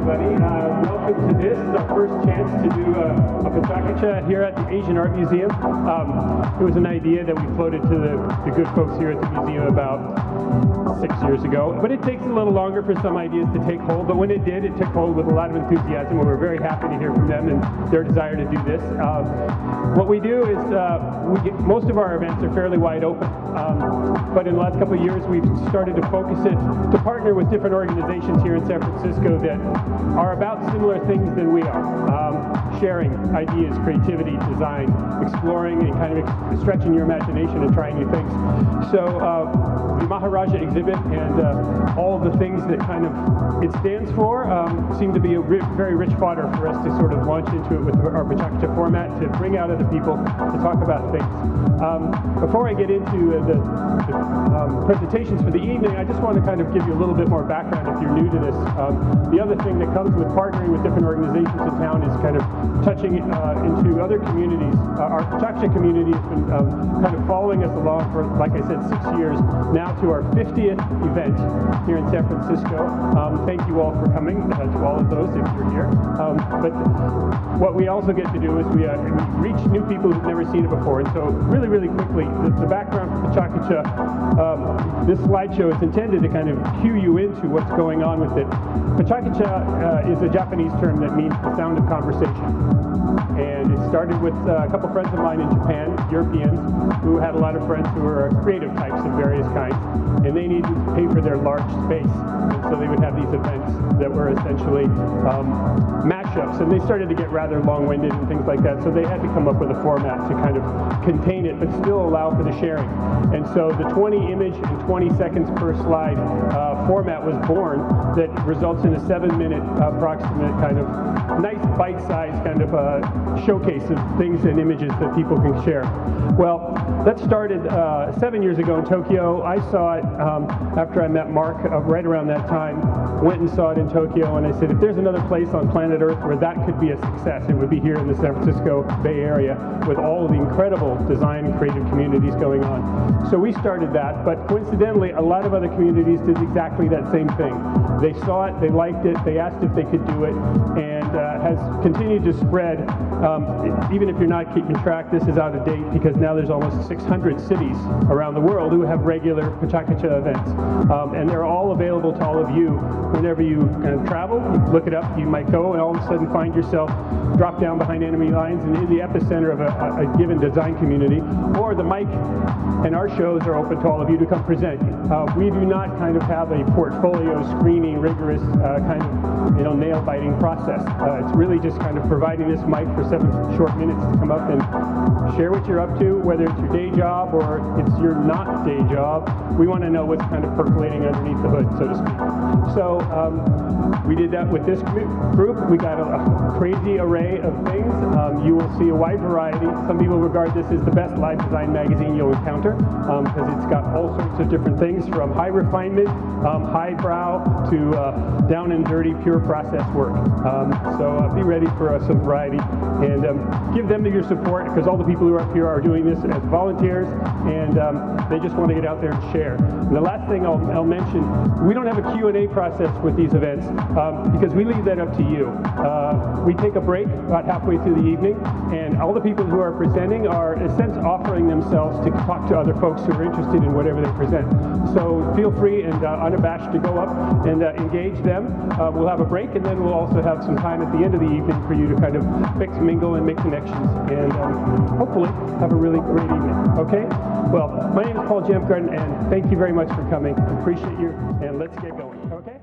everybody. Welcome to this. It's our first chance to do a PechaKucha here at the Asian Art Museum. It was an idea that we floated to the good folks here at the museum about 6 years ago. But it takes a little longer for some ideas to take hold. But when it did, it took hold with a lot of enthusiasm. We were very happy to hear from them and their desire to do this. What we do is most of our events are fairly wide open. But in the last couple of years, we've started to focus it to partner with different organizations here in San Francisco that are about similar things than we are. Sharing ideas, creativity, design, exploring and kind of stretching your imagination and trying new things. So the Maharaja exhibit and all the things that kind of it stands for seem to be a very rich fodder for us to sort of launch into it with our PechaKucha format, to bring out other people to talk about things. Before I get into the presentations for the evening, I just want to kind of give you a little bit more background if you're new to this. The other thing that comes with partnering with different organizations in town is kind of touching into other communities. Our PechaKucha community has been kind of following us along for, like I said, 6 years, now to our 50th event here in San Francisco. Thank you all for coming, to all of those if you're here. But what we also get to do is we reach new people who've never seen it before. And so really, really quickly, the background for PechaKucha, this slideshow is intended to kind of cue you into what's going on with it. PechaKucha is a Japanese term that means the sound of conversation. And it started with a couple friends of mine in Japan, Europeans, who had a lot of friends who were creative types of various kinds, and they needed to pay for their large space. And so they would have these events that were essentially mashups, and they started to get rather long-winded and things like that, so they had to come up with a format to kind of contain it, but still allow for the sharing. And so the 20 image and 20 seconds per slide format was born that results in a 7-minute approximate kind of nice bite-sized kind of showcase of things and images that people can share. Well, that started 7 years ago in Tokyo. I saw it after I met Mark right around that time, went and saw it in Tokyo, and I said, if there's another place on planet Earth where that could be a success, it would be here in the San Francisco Bay Area with all of the incredible design and creative communities going on. So we started that, but coincidentally, a lot of other communities did exactly that same thing. They saw it, they liked it, they asked if they could do it, and has continued to spread. Even if you're not keeping track, this is out of date because now there's almost 600 cities around the world who have regular PechaKucha events. And they're all available to all of you whenever you travel. You look it up, you might go and all of a sudden find yourself dropped down behind enemy lines and in the epicenter of a given design community. Or the mic and our shows are open to all of you to come present. We do not kind of have a portfolio screening, rigorous kind of nail-biting process. It's really just kind of providing this mic for 7 short minutes to come up and share what you're up to, whether it's your day job or it's your not day job. We want to know what's kind of percolating underneath the hood, so to speak. So we did that with this group. We got a crazy array of things. You will see a wide variety. Some people regard this as the best live design magazine you'll encounter because it's got all sorts of different things from high refinement, highbrow, to down and dirty, pure process work. So be ready for some variety and give them your support because all the people who are up here are doing this as volunteers and they just want to get out there and share. And the last thing I'll mention, we don't have a Q&A process with these events because we leave that up to you. We take a break about halfway through the evening and all the people who are presenting are in a sense offering themselves to talk to other folks who are interested in whatever they present. So feel free and unabashed to go up and engage them. We'll have a break and then we'll also have some time at the end of the evening for you to kind of mix, mingle, and make connections and hopefully have a really great evening. Okay? Well, my name is Paul Jamgarden and thank you very much for coming. Appreciate you and let's get going. Okay?